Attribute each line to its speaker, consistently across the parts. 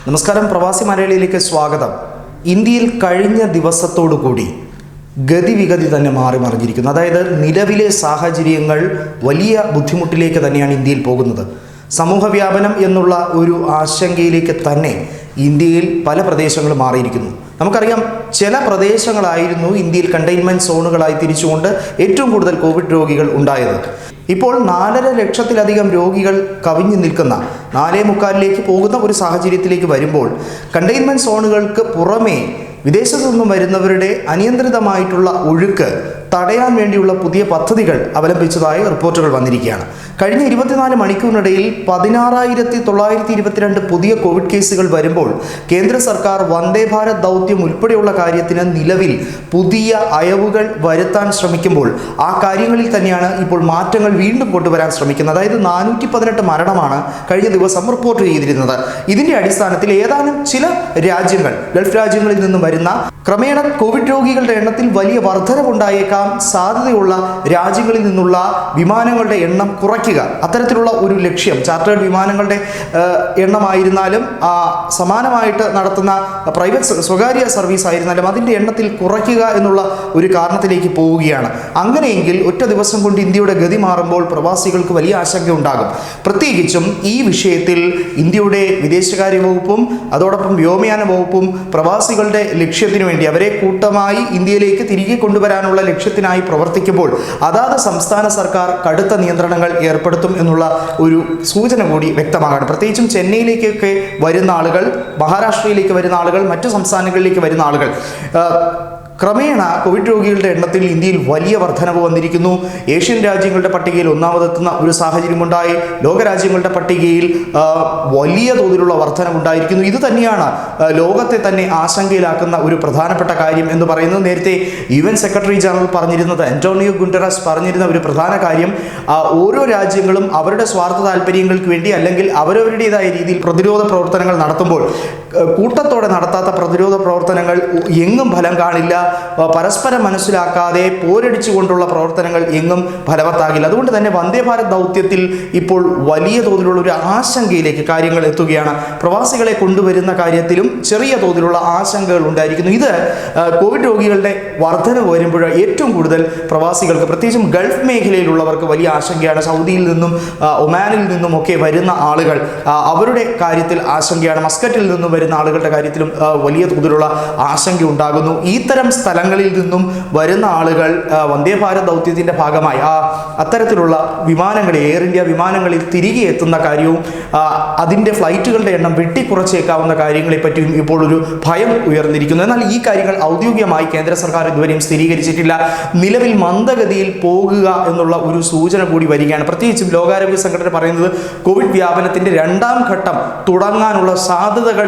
Speaker 1: നമസ്കാരം, പ്രവാസി മലയാളിയിലേക്ക് സ്വാഗതം. ഇന്ത്യയിൽ കഴിഞ്ഞ ദിവസത്തോടുകൂടി ഗതിവിഗതി തന്നെ മാറി മറിഞ്ഞിരിക്കുന്നു. അതായത് നിലവിലെ സാഹചര്യങ്ങൾ വലിയ ബുദ്ധിമുട്ടിലേക്ക് തന്നെയാണ് ഇന്ത്യയിൽ പോകുന്നത്. സമൂഹ വ്യാപനം എന്നുള്ള ഒരു ആശങ്കയിലേക്ക് തന്നെ ഇന്ത്യയിൽ പല പ്രദേശങ്ങളും മാറിയിരിക്കുന്നു. നമുക്കറിയാം, ചില പ്രദേശങ്ങളായിരുന്നു ഇന്ത്യയിൽ കണ്ടെയ്ൻമെൻറ്റ് സോണുകളായി തിരിച്ചുകൊണ്ട് ഏറ്റവും കൂടുതൽ കോവിഡ് രോഗികൾ ഉണ്ടായത്. ഇപ്പോൾ 4.5 ലക്ഷത്തിലധികം രോഗികൾ കവിഞ്ഞു നിൽക്കുന്ന 4.25 പോകുന്ന ഒരു സാഹചര്യത്തിലേക്ക് വരുമ്പോൾ കണ്ടെയ്ൻമെൻറ്റ് സോണുകൾക്ക് പുറമേ വിദേശത്തു നിന്നും വരുന്നവരുടെ അനിയന്ത്രിതമായിട്ടുള്ള ഒഴുക്ക് തടയാൻ വേണ്ടിയുള്ള പുതിയ പദ്ധതികൾ അവലംബിച്ചതായി റിപ്പോർട്ടുകൾ വന്നിരിക്കുകയാണ്. കഴിഞ്ഞ 24 മണിക്കൂറിനിടയിൽ 16,922 പുതിയ കോവിഡ് കേസുകൾ വരുമ്പോൾ കേന്ദ്ര സർക്കാർ വന്ദേ ഭാരത് ദൗത്യം ഉൾപ്പെടെയുള്ള കാര്യത്തിന് നിലവിൽ പുതിയ അയവുകൾ വരുത്താൻ ശ്രമിക്കുമ്പോൾ ആ കാര്യങ്ങളിൽ തന്നെയാണ് ഇപ്പോൾ മാറ്റങ്ങൾ വീണ്ടും കൊണ്ടുവരാൻ ശ്രമിക്കുന്നത്. അതായത് 418 മരണമാണ് കഴിഞ്ഞ ദിവസം റിപ്പോർട്ട് ചെയ്തിരുന്നത്. ഇതിൻ്റെ അടിസ്ഥാനത്തിൽ ഏതാനും ചില രാജ്യങ്ങൾ, ഗൾഫ് രാജ്യങ്ങളിൽ നിന്നും വരുന്ന ക്രമേണ കോവിഡ് രോഗികളുടെ എണ്ണത്തിൽ വലിയ വർധനവുണ്ടായേക്കാം സാധ്യതയുള്ള രാജ്യങ്ങളിൽ നിന്നുള്ള വിമാനങ്ങളുടെ എണ്ണം കുറയ്ക്കുക, അത്തരത്തിലുള്ള ഒരു ലക്ഷ്യം ചാർട്ടേഡ് വിമാനങ്ങളുടെ എണ്ണമായിരുന്നാലും സമാനമായിട്ട് നടത്തുന്ന സ്വകാര്യ സർവീസ് ആയിരുന്നാലും അതിൻ്റെ എണ്ണത്തിൽ കുറയ്ക്കുക എന്നുള്ള ഒരു കാരണത്തിലേക്ക് പോവുകയാണ്. അങ്ങനെയെങ്കിൽ ഒറ്റ ദിവസം കൊണ്ട് ഇന്ത്യയുടെ ഗതി മാറുമ്പോൾ പ്രവാസികൾക്ക് വലിയ ആശങ്ക ഉണ്ടാകും. പ്രത്യേകിച്ചും ഈ വിഷയത്തിൽ ഇന്ത്യയുടെ വിദേശകാര്യ വകുപ്പും അതോടൊപ്പം വ്യോമയാന വകുപ്പും പ്രവാസികളുടെ ലക്ഷ്യത്തിനു വേണ്ടി അവരെ കൂട്ടമായി ഇന്ത്യയിലേക്ക് തിരികെ കൊണ്ടുവരാനുള്ള ലക്ഷ്യത്തിനായി പ്രവർത്തിക്കുമ്പോൾ അതാത് സംസ്ഥാന സർക്കാർ കടുത്ത നിയന്ത്രണങ്ങൾ ഏർപ്പെടുത്തും എന്നുള്ള ഒരു സൂചന കൂടി വ്യക്തമാകാണ്. പ്രത്യേകിച്ചും ചെന്നൈയിലേക്കൊക്കെ വരുന്ന ആളുകൾ, മഹാരാഷ്ട്രയിലേക്ക് വരുന്ന ആളുകൾ, മറ്റു സംസ്ഥാനങ്ങളിലേക്ക് വരുന്ന ആളുകൾ ക്രമേണ കോവിഡ് രോഗികളുടെ എണ്ണത്തിൽ ഇന്ത്യയിൽ വലിയ വർധനവ് വന്നിരിക്കുന്നു. ഏഷ്യൻ രാജ്യങ്ങളുടെ പട്ടികയിൽ ഒന്നാമതെത്തുന്ന ഒരു സാഹചര്യമുണ്ടായി. ലോകരാജ്യങ്ങളുടെ പട്ടികയിൽ വലിയ തോതിലുള്ള വർധനവുണ്ടായിരിക്കുന്നു. ഇത് തന്നെയാണ് ലോകത്തെ തന്നെ ആശങ്കയിലാക്കുന്ന ഒരു പ്രധാനപ്പെട്ട കാര്യം എന്ന് പറയുന്നത്. നേരത്തെ UN സെക്രട്ടറി ജനറൽ പറഞ്ഞിരുന്നത്, അന്റോണിയോ ഗുണ്ടറസ് പറഞ്ഞിരുന്ന ഒരു പ്രധാന കാര്യം, ഓരോ രാജ്യങ്ങളും അവരുടെ സ്വാർത്ഥ താല്പര്യങ്ങൾക്ക് വേണ്ടി അല്ലെങ്കിൽ അവരവരുടേതായ രീതിയിൽ പ്രതിരോധ പ്രവർത്തനങ്ങൾ നടത്തുമ്പോൾ കൂട്ടത്തോടെ നടത്താത്ത പ്രതിരോധ പ്രവർത്തനങ്ങൾ എങ്ങും ഫലം കാണില്ല. പരസ്പരം മനസ്സിലാക്കാതെ പോരടിച്ചുകൊണ്ടുള്ള പ്രവർത്തനങ്ങൾ എങ്ങും ഫലവത്താകില്ല. അതുകൊണ്ട് തന്നെ വന്ദേ ഭാരത് ദൗത്യത്തിൽ ഇപ്പോൾ വലിയ തോതിലുള്ള ഒരു ആശങ്കയിലേക്ക് കാര്യങ്ങൾ എത്തുകയാണ്. പ്രവാസികളെ കൊണ്ടുവരുന്ന കാര്യത്തിലും ചെറിയ തോതിലുള്ള ആശങ്കകൾ ഉണ്ടായിരിക്കുന്നു. ഇത് കോവിഡ് രോഗികളുടെ വർധന വരുമ്പോൾ ഏറ്റവും കൂടുതൽ പ്രവാസികൾക്ക്, പ്രത്യേകിച്ചും ഗൾഫ് മേഖലയിലുള്ളവർക്ക് വലിയ ആശങ്കയാണ്. സൗദിയിൽ നിന്നും ഒമാനിൽ നിന്നും ഒക്കെ വരുന്ന ആളുകൾ, അവരുടെ കാര്യത്തിൽ ആശങ്കയാണ്. മസ്കറ്റിൽ നിന്നും വരുന്ന ആളുകളുടെ കാര്യത്തിലും വലിയ തോതിലുള്ള ആശങ്ക ഉണ്ടാകുന്നു. ഇത്തരം സ്ഥലങ്ങളിൽ നിന്നും വരുന്ന ആളുകൾ വന്ദേ ഭാരത് ദൗത്യത്തിൻ്റെ ഭാഗമായി അത്തരത്തിലുള്ള വിമാനങ്ങളിൽ, എയർ ഇന്ത്യ വിമാനങ്ങളിൽ തിരികെ എത്തുന്ന കാര്യവും അതിൻ്റെ ഫ്ലൈറ്റുകളുടെ എണ്ണം വെട്ടിക്കുറച്ചേക്കാവുന്ന കാര്യങ്ങളെപ്പറ്റിയും ഇപ്പോൾ ഒരു ഭയം ഉയർന്നിരിക്കുന്നു. എന്നാൽ ഈ കാര്യങ്ങൾ ഔദ്യോഗികമായി കേന്ദ്ര സർക്കാർ ഇതുവരെയും സ്ഥിരീകരിച്ചിട്ടില്ല. നിലവിൽ മന്ദഗതിയിൽ പോകുക എന്നുള്ള ഒരു സൂചന കൂടി വരികയാണ്. പ്രത്യേകിച്ചും ലോകാരോഗ്യ സംഘടന പറയുന്നത് കോവിഡ് വ്യാപനത്തിൻ്റെ 2ാം ഘട്ടം തുടങ്ങാനുള്ള സാധ്യതകൾ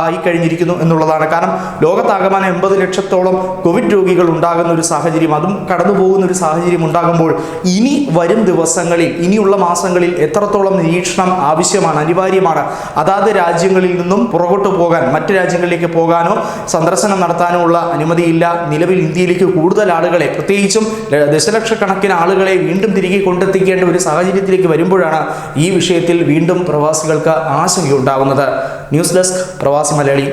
Speaker 1: ആയി കഴിഞ്ഞിരിക്കുന്നു എന്നുള്ളതാണ്. കാരണം ലോകത്താകമാനം 80 ലക്ഷത്തോളം കോവിഡ് രോഗികൾ ഉണ്ടാകുന്ന ഒരു സാഹചര്യം, അതും കടന്നു പോകുന്ന ഒരു സാഹചര്യം ഉണ്ടാകുമ്പോൾ ഇനി വരും ദിവസങ്ങളിൽ, ഇനിയുള്ള മാസങ്ങളിൽ എത്രത്തോളം നിരീക്ഷണം ആവശ്യമാണ്, അനിവാര്യമാണ്. അതാത് രാജ്യങ്ങളിൽ നിന്നും പുറകോട്ട് പോകാൻ, മറ്റ് രാജ്യങ്ങളിലേക്ക് പോകാനോ സന്ദർശനം നടത്താനോ ഉള്ള അനുമതിയില്ല. നിലവിൽ ഇന്ത്യയിലേക്ക് കൂടുതൽ ആളുകളെ, പ്രത്യേകിച്ചും ദശലക്ഷക്കണക്കിന് ആളുകളെ വീണ്ടും തിരികെ കൊണ്ടെത്തിക്കേണ്ട ഒരു സാഹചര്യത്തിലേക്ക് വരുമ്പോഴാണ് ഈ വിഷയത്തിൽ വീണ്ടും പ്രവാസികൾക്ക് ആശങ്കയുണ്ടാകുന്നത്. ന്യൂസ് ഡെസ്ക്, പ്രവാസി മലയാളി.